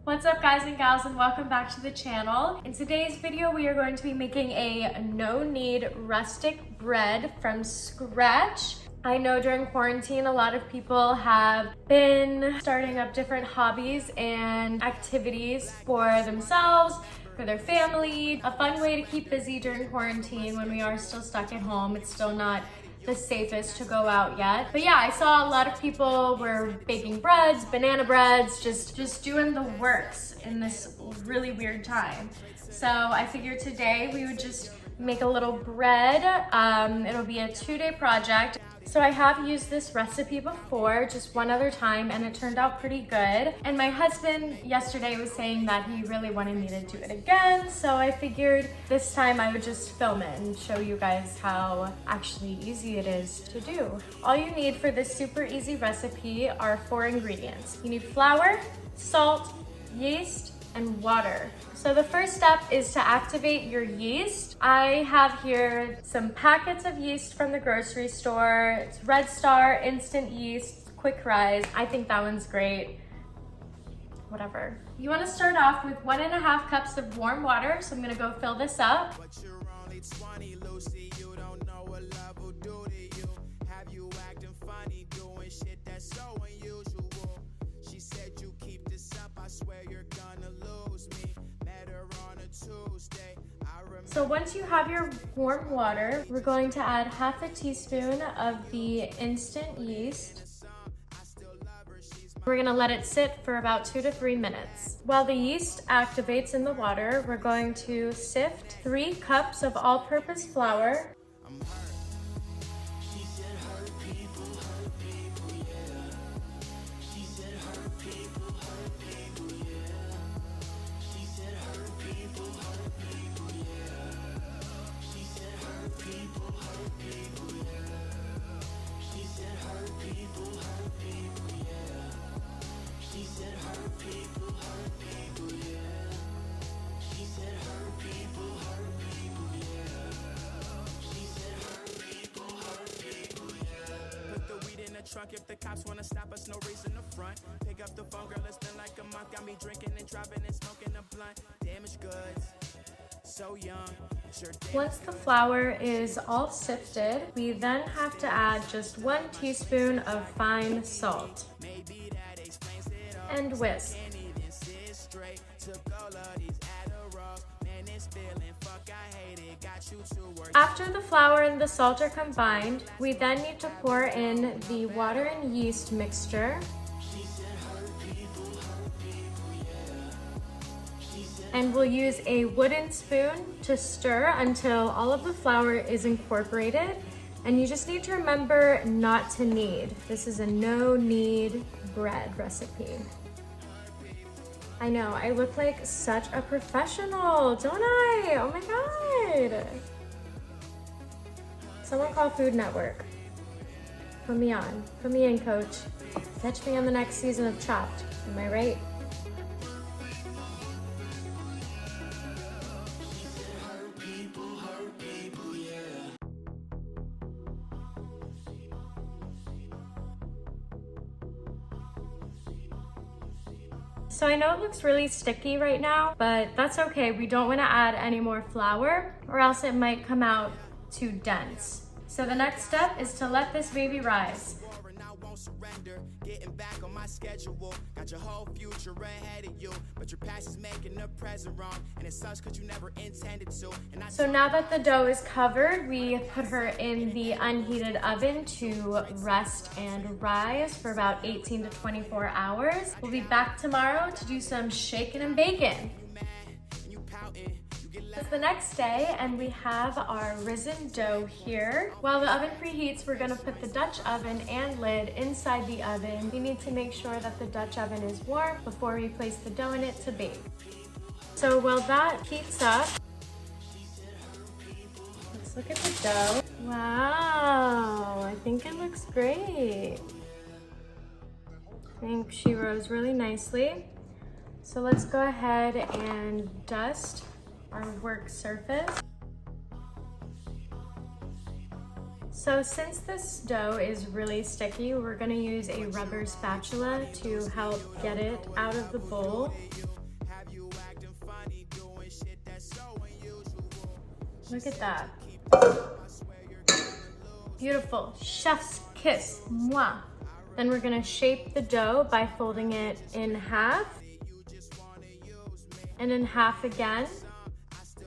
What's up guys and gals, and welcome back to the channel. In today's video we are going to be making a no-knead rustic bread from scratch. I know during quarantine a lot of people have been starting up different hobbies and activities for themselves, for their family. A fun way to keep busy during quarantine when we are still stuck at home. It's still not the safest to go out yet. But yeah, I saw a lot of people were baking breads, banana breads, just doing the works in this really weird time. So I figured today we would just make a little bread. It'll be a 2-day project. So I have used this recipe before, just one other time, and it turned out pretty good. And my husband yesterday was saying that he really wanted me to do it again. So I figured this time I would just film it and show you guys how actually easy it is to do. All you need for this super easy recipe are 4 ingredients. You need flour, salt, yeast, and water. So the first step is to activate your yeast. I have here some packets of yeast from the grocery store. It's Red Star instant yeast, quick rise. I think that one's great. Whatever. You want to start off with 1.5 cups of warm water. So I'm gonna go fill this up. So once you have your warm water, we're going to add 1/2 teaspoon of the instant yeast. We're gonna let it sit for about 2 to 3 minutes. While the yeast activates in the water, we're going to sift 3 cups of all-purpose flour. Trunk if the cops wanna stop us, no reason to front. Pick up the phone, girl, it's been like a month. Got me drinking and driving and smoking a blunt. Damaged goods, so young. Once the flour is all sifted, we then have to add just 1 teaspoon of fine salt and whisk. After the flour and the salt are combined, we then need to pour in the water and yeast mixture. And we'll use a wooden spoon to stir until all of the flour is incorporated. And you just need to remember not to knead. This is a no-knead bread recipe. I know, I look like such a professional, don't I? Oh my God. Someone call Food Network. Put me on. Put me in, coach. Catch me on the next season of Chopped. Am I right? So I know it looks really sticky right now, but that's okay. We don't want to add any more flour or else it might come out too dense. So the next step is to let this baby rise. Getting back on my schedule, got your whole future ahead of you, but your past is making the present wrong, and it sucks because you never intended to. So now that the dough is covered, we put her in the unheated oven to rest and rise for about 18 to 24 hours. We'll be back tomorrow to do some shaking and baking. It's the next day and we have our risen dough here. While the oven preheats, we're gonna put the Dutch oven and lid inside the oven. You need to make sure that the Dutch oven is warm before we place the dough in it to bake. So while that heats up, let's look at the dough. Wow, I think it looks great. I think she rose really nicely. So let's go ahead and dust our work surface. So since this dough is really sticky, we're gonna use a rubber spatula to help get it out of the bowl. funny, doing shit that's so unusual. Look at that. Beautiful. Chef's kiss. Mwah. Then we're gonna shape the dough by folding it in half and in half again,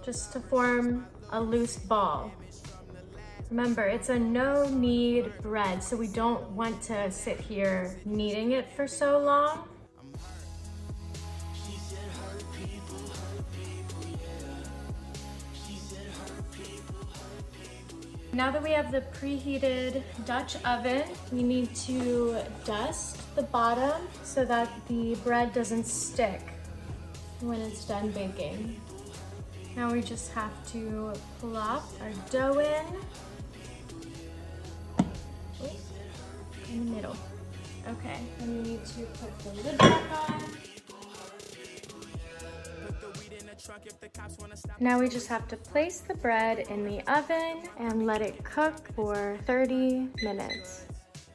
just to form a loose ball. Remember, it's a no-knead bread, so we don't want to sit here kneading it for so long. Now that we have the preheated Dutch oven, we need to dust the bottom so that the bread doesn't stick when it's done baking. Now we just have to plop our dough in the middle. Okay, and we need to put the lid back on. Now we just have to place the bread in the oven and let it cook for 30 minutes.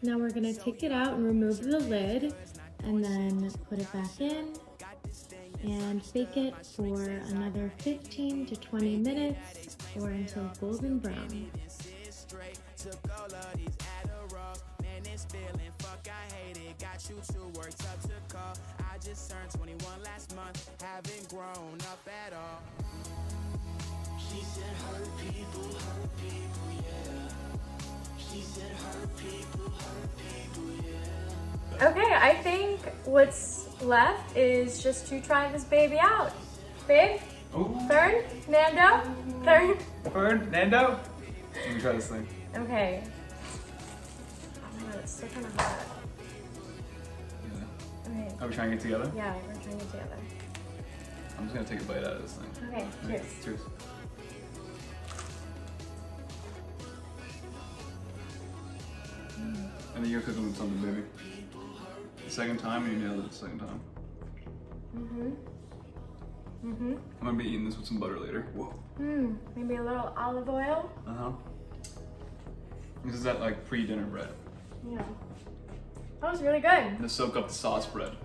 Now we're gonna take it out and remove the lid and then put it back in and bake it for another 15 to 20 minutes or until golden brown. Got you two worked up to call. I just turned 21 last month, haven't grown up at all. She said her people, yeah. She said her people, yeah. Okay, I think what's left is just to try this baby out. Babe? Ooh. Third? Nando? Third? Third? Nando? Let me try this thing. Okay. Oh, it's still kind of hot. Okay. Are we trying it together? Yeah, we're trying it together. I'm just gonna take a bite out of this thing. Okay, cheers. Cheers. I think you're cooking with something, baby. The second time, you nailed it the second time. I'm gonna be eating this with some butter later. Whoa. Maybe a little olive oil. This is that like pre-dinner bread. Yeah. That was really good. To soak up the sauce bread.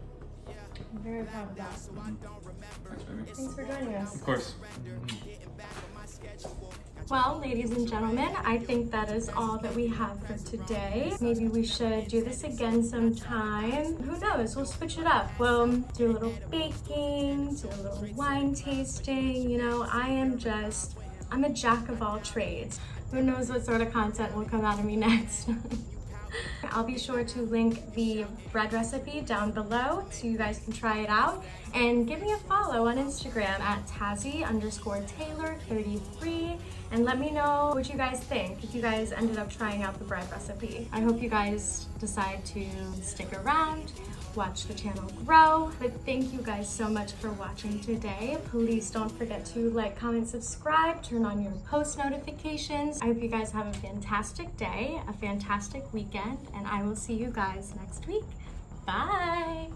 I'm very proud of that. Thanks, baby. Thanks for joining us. Of course. Well, ladies and gentlemen, I think that is all that we have for today. Maybe we should do this again sometime. Who knows? We'll switch it up. We'll do a little baking, do a little wine tasting. You know, I'm a jack of all trades. Who knows what sort of content will come out of me next. I'll be sure to link the bread recipe down below so you guys can try it out. And give me a follow on Instagram at Tazzy_Taylor33 and let me know what you guys think if you guys ended up trying out the bread recipe. I hope you guys decide to stick around, watch the channel grow. But thank you guys so much for watching today. Please don't forget to like, comment, subscribe, turn on your post notifications. I hope you guys have a fantastic day, a fantastic weekend, and I will see you guys next week. Bye.